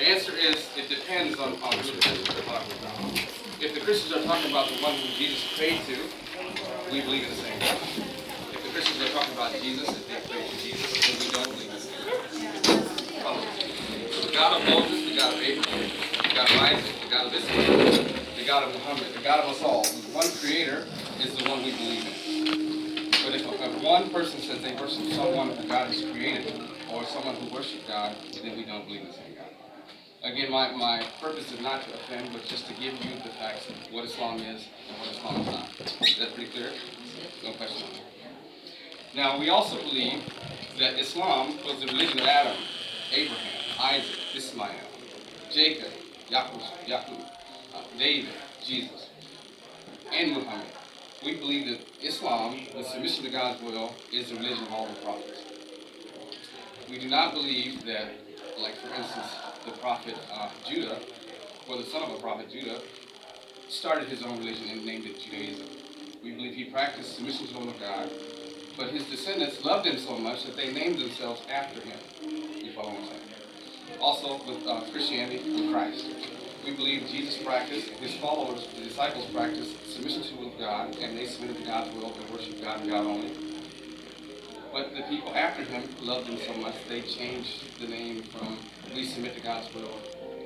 The answer is it depends on who the Christians are talking about. If the Christians are talking about the one who Jesus prayed to, we believe in the same God. If the Christians are talking about Jesus, if they pray to Jesus, then we don't believe in the same God. So the God of Moses, the God of Abraham, the God of Isaac, the God of Israel, the God of Muhammad, the God of us all, the one creator is the one we believe in. But if one person says they worship someone who God has created, or someone who worships God, then we don't believe in the same God. Again, my purpose is not to offend, but just to give you the facts of what Islam is and what Islam is not. Is that pretty clear? No question on that. Now, we also believe that Islam was the religion of Adam, Abraham, Isaac, Ismail, Jacob, Yaqub, David, Jesus, and Muhammad. We believe that Islam, the submission to God's will, is the religion of all the prophets. We do not believe that, like for instance, the prophet Judah, or the son of a prophet Judah, started his own religion and named it Judaism. We believe he practiced submission to the will of God, but his descendants loved him so much that they named themselves after him. You follow what I'm saying? Also, with Christianity, with Christ. We believe Jesus practiced, his followers, the disciples practiced submission to the will of God, and they submitted to God's will and worshiped God and God only. But the people after him loved him so much, they changed the name from we submit to God's will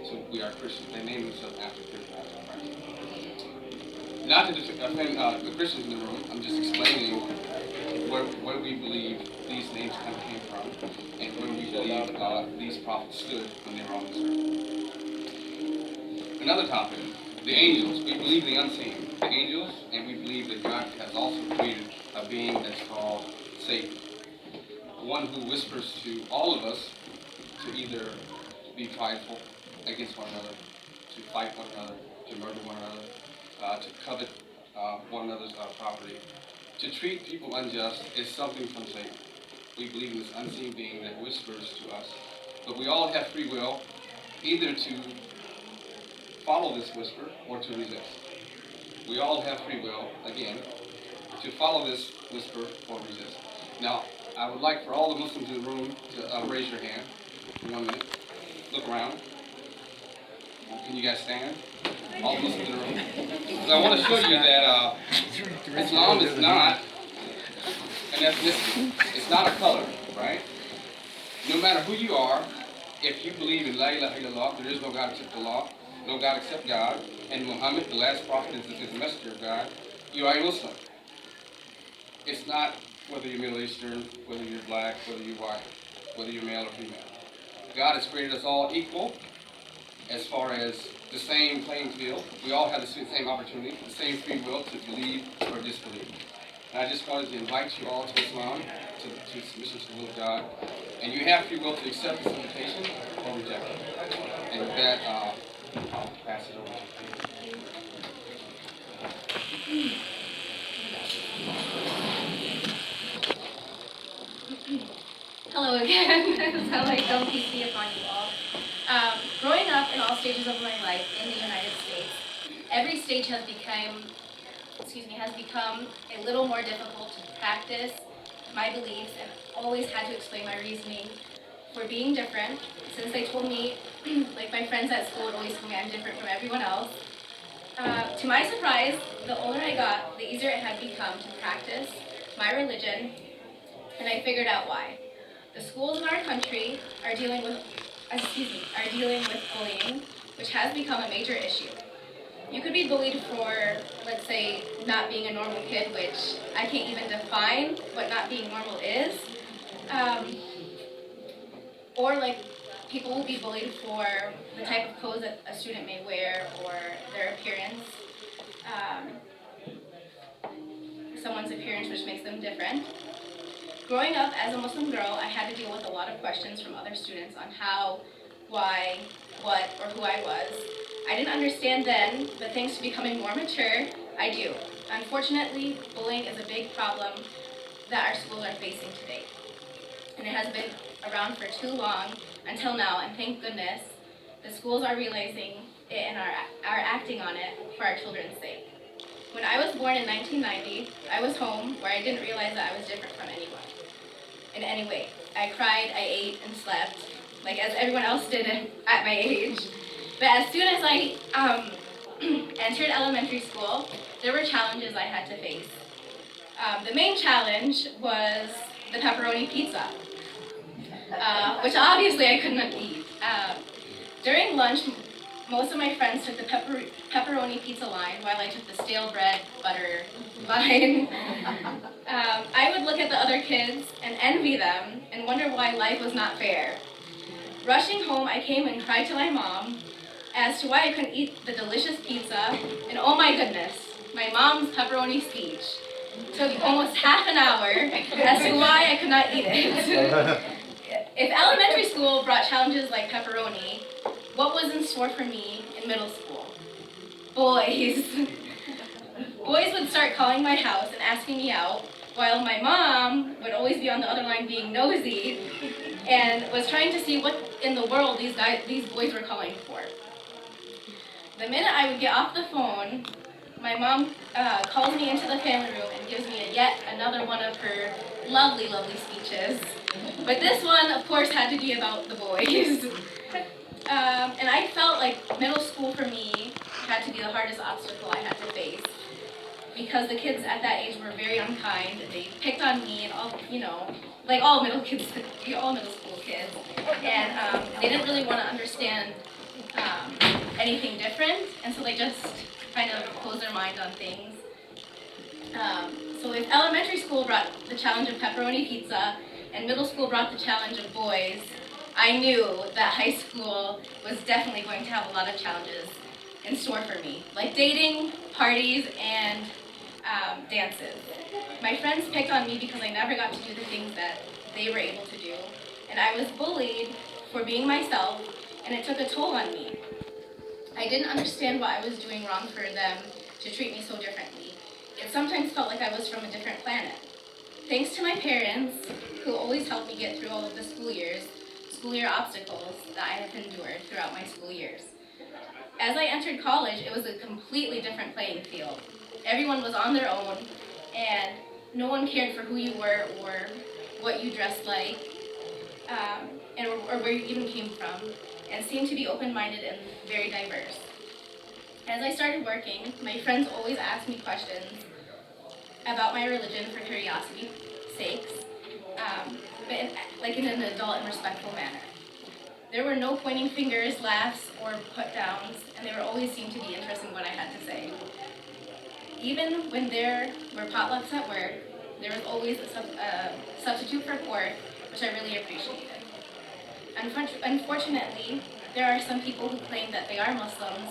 to we are Christians. They named themselves after Christ. Not to offend the Christians in the room, I'm just explaining where we believe these names kind of came from, and where we believe these prophets stood when they were on this earth. Another topic, the angels. We believe the unseen, the angels, and we believe that God has also created a being that's called Satan. One who whispers to all of us to either be prideful against one another, to fight one another, to murder one another, to covet one another's property, to treat people unjust is something from Satan. We believe in this unseen being that whispers to us. But we all have free will, either to follow this whisper or to resist. We all have free will, again, to follow this whisper or resist. Now, I would like for all the Muslims in the room to raise your hand for 1 minute. Look around. Can you guys stand? All the Muslims in the room. So I want to show you that Islam is not an ethnicity. It's not a color, right? No matter who you are, if you believe in La ilaha illallah, there is no God except Allah, no God except God, and Muhammad, the last prophet, is the messenger of God, you are a Muslim. It's not whether you're Middle Eastern, whether you're black, whether you're white, whether you're male or female. God has created us all equal as far as the same playing field. We all have the same opportunity, the same free will to believe or disbelieve. And I just wanted to invite you all to Islam, to submission to the will of God. And you have free will to accept this invitation or reject it. And with that, I'll pass it over to you. Hello again. So don't peace be upon you all. Growing up in all stages of my life in the United States, every stage has become a little more difficult to practice my beliefs, and always had to explain my reasoning for being different. Since they told me, like my friends at school would always tell me I'm different from everyone else. To my surprise, the older I got, the easier it had become to practice my religion, and I figured out why. The schools in our country are dealing with bullying, which has become a major issue. You could be bullied for, let's say, not being a normal kid, which I can't even define what not being normal is. Or like people will be bullied for the type of clothes that a student may wear or their appearance. Someone's appearance which makes them different. Growing up as a Muslim girl, I had to deal with a lot of questions from other students on how, why, what, or who I was. I didn't understand then, but thanks to becoming more mature, I do. Unfortunately, bullying is a big problem that our schools are facing today. And it has been around for too long until now, and thank goodness, the schools are realizing it and are acting on it for our children's sake. When I was born in 1990, I was home where I didn't realize that I was different from anyone in any way. I cried, I ate, and slept. like as everyone else did at my age. But as soon as I entered elementary school, there were challenges I had to face. The main challenge was the pepperoni pizza, which obviously I could not eat. During lunch, most of my friends took the pepperoni pizza line while I took the stale bread butter line. I would look at the other kids and envy them and wonder why life was not fair. Rushing home, I came and cried to my mom as to why I couldn't eat the delicious pizza, and oh my goodness, my mom's pepperoni speech took almost half an hour as to why I could not eat it. If elementary school brought challenges like pepperoni, what was in store for me in middle school? Boys. Boys would start calling my house and asking me out, while my mom would always be on the other line being nosy and was trying to see what in the world these boys were calling for. The minute I would get off the phone, my mom calls me into the family room and gives me yet another one of her lovely, lovely speeches. But this one, of course, had to be about the boys. And I felt like middle school for me had to be the hardest obstacle I had to face, because the kids at that age were very unkind. They picked on me and all, like all middle school kids. And they didn't really want to understand anything different, and so they just kind of closed their mind on things. So if elementary school brought the challenge of pepperoni pizza and middle school brought the challenge of boys, I knew that high school was definitely going to have a lot of challenges in store for me, like dating, parties, and dances. My friends picked on me because I never got to do the things that they were able to do, and I was bullied for being myself, and it took a toll on me. I didn't understand what I was doing wrong for them to treat me so differently. It sometimes felt like I was from a different planet. Thanks to my parents, who always helped me get through all of the school year obstacles that I have endured throughout my school years. As I entered college, it was a completely different playing field. Everyone was on their own, and no one cared for who you were or what you dressed like, or where you even came from, and seemed to be open-minded and very diverse. As I started working, my friends always asked me questions about my religion for curiosity's sakes, but in an adult and respectful manner. There were no pointing fingers, laughs, or put-downs, and they always seemed to be interested in what I had to say. Even when there were potlucks at work, there was always a substitute for pork, which I really appreciated. Unfortunately, there are some people who claim that they are Muslims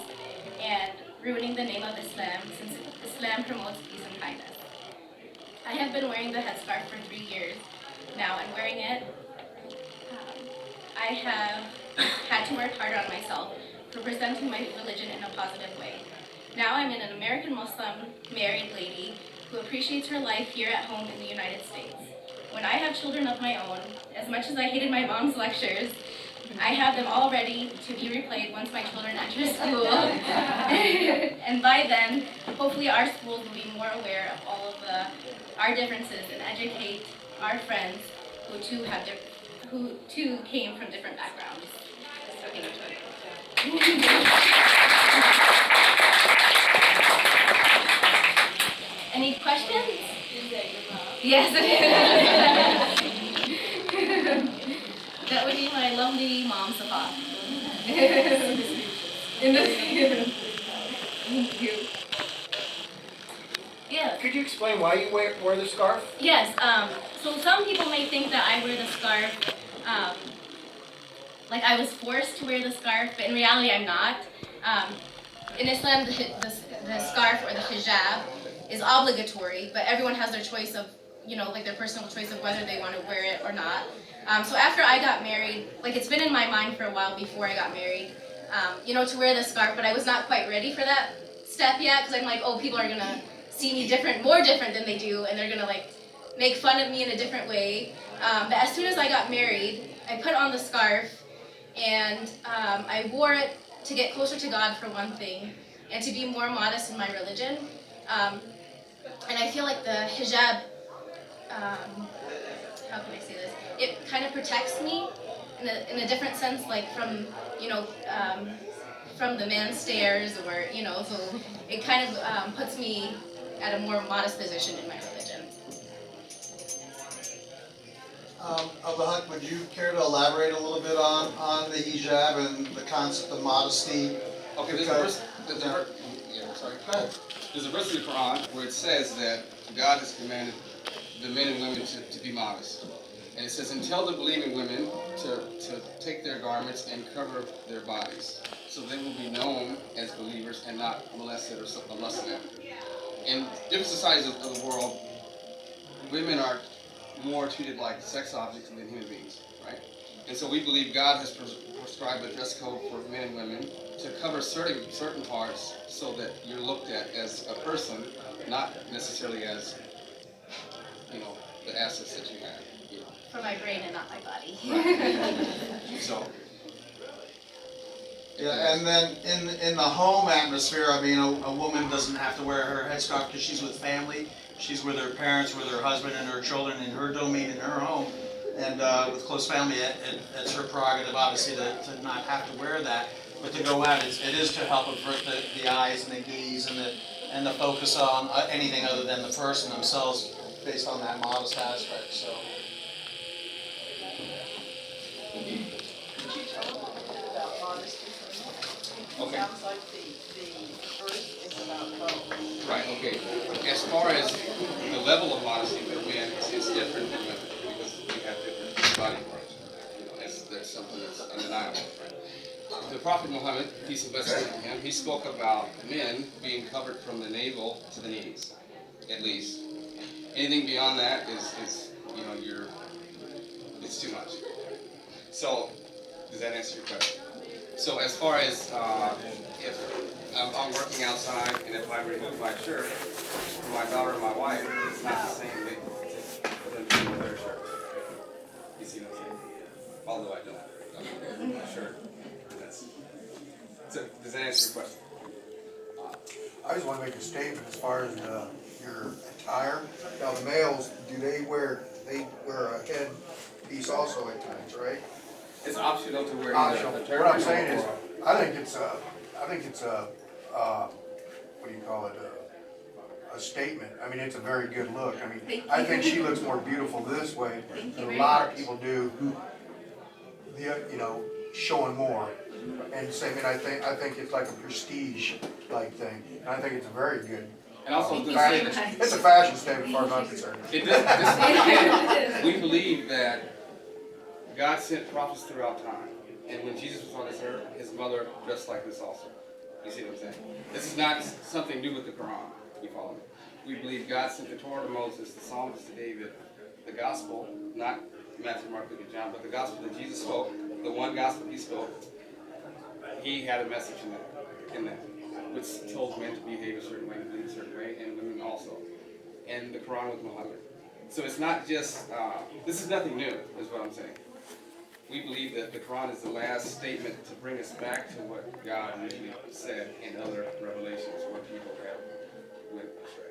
and ruining the name of Islam, since Islam promotes peace and kindness. I have been wearing the headscarf for 3 years now, and wearing it, I have had to work harder on myself for presenting my religion in a positive way. Now I'm an American Muslim married lady who appreciates her life here at home in the United States. When I have children of my own, as much as I hated my mom's lectures, I have them all ready to be replayed once my children enter school. And by then, hopefully our schools will be more aware of all of our differences and educate our friends who too came from different backgrounds. Thank you. Any questions? Yes, it is. That would be my lovely mom, Safa. Thank you. Yes. Could you explain why you wear the scarf? Yes. So some people may think that I wear the scarf like I was forced to wear the scarf, but in reality I'm not. In Islam, the scarf or the hijab is obligatory, but everyone has their choice of, their personal choice of whether they want to wear it or not. So after I got married, it's been in my mind for a while before I got married, to wear the scarf, but I was not quite ready for that step yet, because I'm like, oh, people are going to see me more different than they do, and they're going to, make fun of me in a different way. But as soon as I got married, I put on the scarf, and I wore it to get closer to God, for one thing, and to be more modest in my religion. And I feel like the hijab, how can I say this? It kind of protects me in a different sense, like from, from the man stairs, or, so it kind of puts me at a more modest position in my religion. Abahak, would you care to elaborate a little bit on the hijab and the concept of modesty? Okay, there's a verse in the Quran where it says that God has commanded the men and women to be modest. And it says, and tell the believing women to take their garments and cover their bodies, so they will be known as believers and not molested or lusted at. In different societies of the world, women are more treated like sex objects than human beings, right? And so we believe God has prescribed a dress code for men and women to cover certain parts so that you're looked at as a person, not necessarily as, the assets that you have. For my brain and not my body. Right. So. Yeah, and then in the home atmosphere, I mean, a woman doesn't have to wear her headscarf because she's with family. She's with her parents, with her husband and her children in her domain, in her home. And with close family, it's her prerogative, obviously, to not have to wear that. But to go out, it is to help avert the eyes and the gaze and the focus on anything other than the person themselves based on that modest aspect. So. Could you tell a little bit about modesty for a minute? Okay. It sounds like the verse is about both. Right, okay. As far as the level of modesty with men, it's different than women because we have different body parts. That's something that's undeniable. Right? The Prophet Muhammad, peace and blessings on him, he spoke about men being covered from the navel to the knees, at least. Anything beyond that is it's too much. So, does that answer your question? So as far as if I'm working outside and if I remove my shirt for my daughter or my wife, it's not the same thing for them to remove their shirt. You see what I'm saying? Although I don't. My shirt. So does that answer your question? I just want to make a statement as far as your attire. Now the males, do they wear a head piece also at times, right? It's optional to wear either a turban. What I'm saying is, I think it's a what do you call it? A statement. I mean, it's a very good look. I mean, I think she looks more beautiful this way than a lot of people do. Showing more. And same, I think it's like a prestige like thing. And I think it's very good. And also, It's a fashion statement, as far as I'm concerned. We believe that God sent prophets throughout time. And when Jesus was on this earth, his mother dressed like this also. You see what I'm saying? This is not something new with the Quran. You follow me? We believe God sent the Torah to Moses, the Psalms to David, the gospel, not Matthew, Mark, Luke, and John, but the gospel that Jesus spoke, the one gospel he spoke. He had a message in that, which told men to behave a certain way, to believe a certain way, and women also. And the Quran was Muhammad. So it's not just, this is nothing new, is what I'm saying. We believe that the Quran is the last statement to bring us back to what God originally said in other revelations where people have went astray.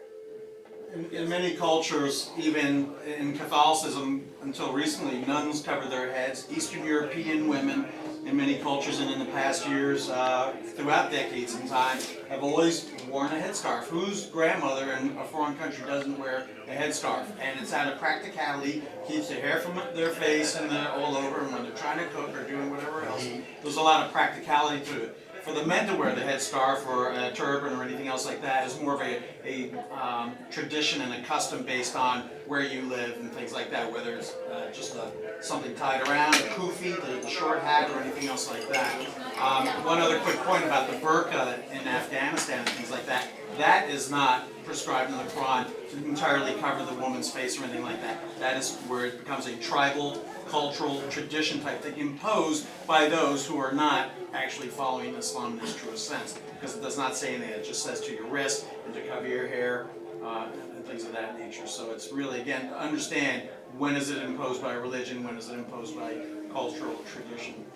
In many cultures, even in Catholicism, until recently, nuns covered their heads. Eastern European women, in many cultures and in the past years, throughout decades and time, have always worn a headscarf. Whose grandmother in a foreign country doesn't wear a headscarf? And it's out of practicality, keeps their hair from their face and all over, and when they're trying to cook or doing whatever else, there's a lot of practicality to it. For the men to wear the headscarf or a turban or anything else like that is more of a tradition and a custom based on where you live and things like that, whether it's just something tied around, a kufi, the short hat, or anything else like that. One other quick point about the burqa in Afghanistan and things like that, that is not prescribed in the Quran to entirely cover the woman's face or anything like that. That is where it becomes a tribal, cultural tradition type thing imposed by those who are not actually following Islam in its truest sense, because it does not say anything. It just says to your wrist and to cover your hair and things of that nature. So it's really, again, to understand when is it imposed by religion, when is it imposed by cultural tradition.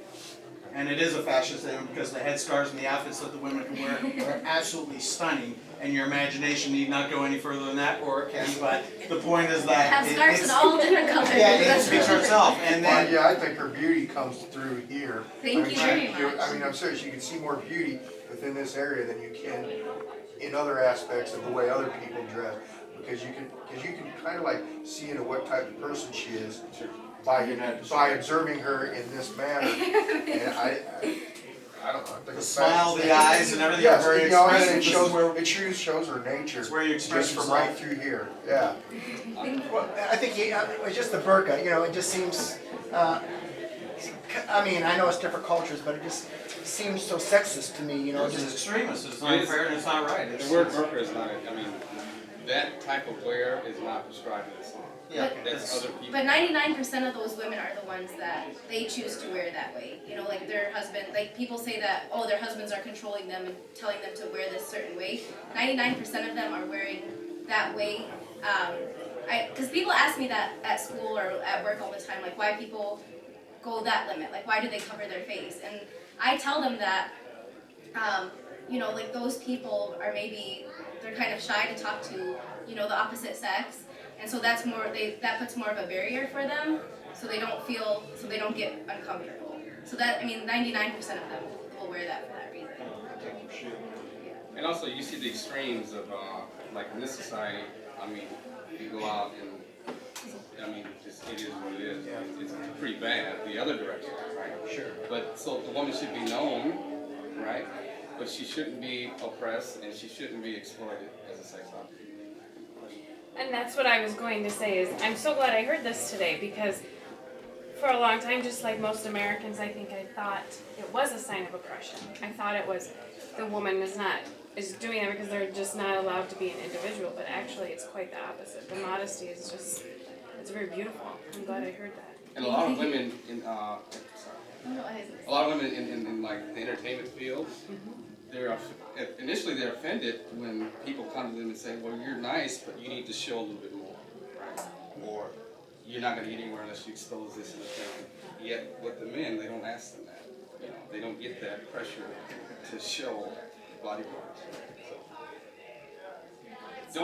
And it is a fashion statement because the headscarves and the outfits that the women can wear are absolutely stunning. And your imagination need not go any further than that, or it can. But the point is that Have scarves in all different colors. yeah, it speaks for itself. And Well, then yeah, I think her beauty comes through here. Thank you very much. I mean, I'm serious, you can see more beauty within this area than you can in other aspects of the way other people dress. Because you can kind of like see into what type of person she is by observing her in this manner. And I don't know. I think the it's smile, the fascinating. eyes, and everything Yes, are very you know, and expressive. it This is shows, where- shows her nature. It's where you express just from yourself. right through here, yeah. Well, I think it's just the burqa, you know, it just seems, I mean, I know it's different cultures, but it just seems so sexist to me, you know, It's just, extremist. It's not fair and it's not right. The word burqa is not, I mean, that type of wear is not prescribed in Islam. Yeah, That's other people. But 99% of those women are the ones that they choose to wear that way. You know, like their husband, like people say that, oh, their husbands are controlling them and telling them to wear this certain way. 99% of them are wearing that way. Because people ask me that at school or at work all the time, like why people go that limit, like why do they cover their face? And I tell them that, you know, like those people are maybe, they're kind of shy to talk to, you know, the opposite sex. And so that's more, that puts more of a barrier for them, so they don't feel, so they don't get uncomfortable. So that, I mean, 99% of them will wear that for that reason. And also, you see the extremes of, like in this society, I mean, you go out and, I mean, it is what it is. It's pretty bad the other direction, right? Sure. But, so the woman should be known, right? But she shouldn't be oppressed and she shouldn't be exploited as a sex object. And that's what I was going to say is I'm so glad I heard this today because for a long time, just like most Americans, I think I thought it was a sign of oppression. I thought it was the woman is doing it because they're just not allowed to be an individual, but actually it's quite the opposite. The modesty is just, it's very beautiful. I'm glad I heard that. And a lot of women in, a lot of women in like the entertainment field, initially they're offended when people come to them and say, well, you're nice, but you need to show a little bit more, right? Or you're not going to get anywhere unless you expose this and that. Yet with the men, they don't ask them that. You know, they don't get that pressure to show body parts. So,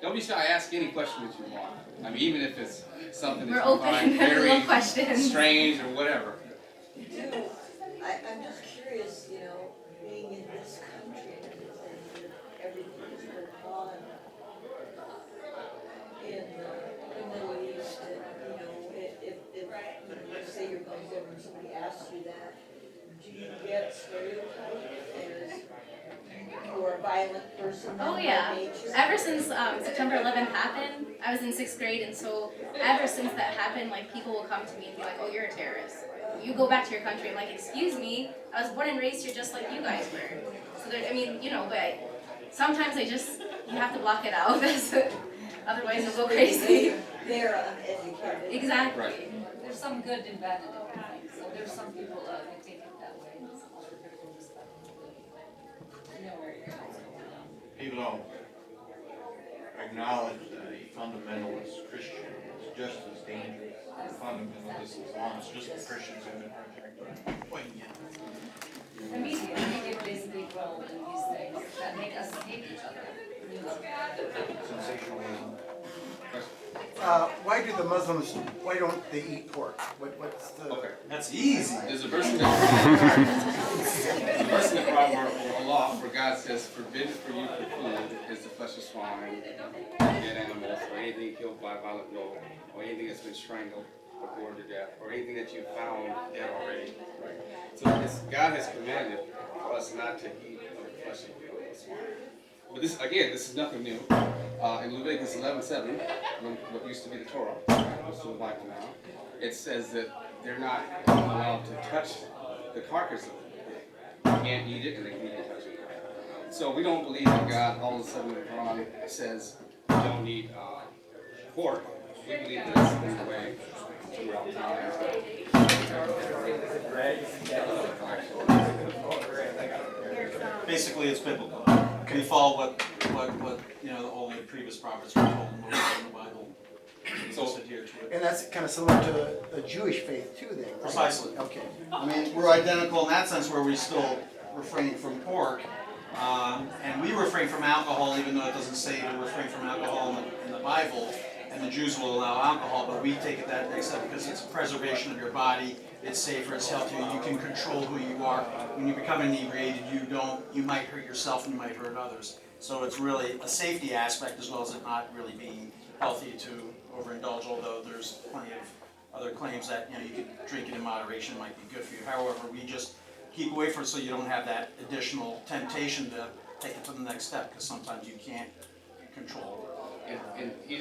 don't be shy. Ask any question that you want. I mean, even if it's something that We're you find open. very Little questions. strange or whatever. I'm just curious, you know, being in this country and everything that's going on in the Middle East, and, you know, if you say you're Muslim and somebody asks you that, do you get stereotyped as you are a violent person Oh by yeah. nature? Ever since September 11th happened, I was in 6th grade, and so ever since that happened, like people will come to me and be like, "Oh, you're a terrorist. You go back to your country." I'm like, "Excuse me, I was born and raised here just like you guys were." So there, I mean, you know, but sometimes you have to block it out, otherwise you'll go crazy. They're uneducated. Exactly. Right. There's some good and bad in everything. So there's some people that take it that way, and some other people just you know where you're coming from. People don't acknowledge that a fundamentalist Christian is just as dangerous as a fundamentalist Islam. It's just the Christians who have been projected. Well, yeah. The media basically roll in these things that make us hate each other. You know? Sensationalism. why do the Muslims, why don't they eat pork? What's the? Okay. That's easy. There's a verse in the Proverbs Allah where God says, forbidden for you for food is the flesh of swine, dead animals, or anything killed by a violent blow, or anything that's been strangled or gored to death, or anything that you found dead already. Right? So God has commanded for us not to eat of the flesh of swine. But this, again, this is nothing new. In Leviticus 11:7, what used to be the Torah, most of the Bible now, it says that they're not allowed to touch the carcass of the pig. They can't eat it and they can't touch it. So we don't believe that God all of a sudden in the Quran says don't eat pork. We believe that it's been the way throughout time. Basically, it's biblical. We follow what all the previous prophets were told in the Bible. just adhere to it. And that's kind of similar to a Jewish faith too, then, right? Precisely. Okay. I mean, we're identical in that sense where we still refrain from pork. And we refrain from alcohol, even though it doesn't say to refrain from alcohol in the Bible. And the Jews will allow alcohol, but we take it that next step because it's preservation of your body. It's safer, it's healthier. You can control who you are. When you become inebriated, you might hurt yourself and you might hurt others. So it's really a safety aspect as well as it not really being healthy to overindulge, although there's plenty of other claims that you could drink it in moderation might be good for you. However, we just keep away from it so you don't have that additional temptation to take it to the next step because sometimes you can't control. And he's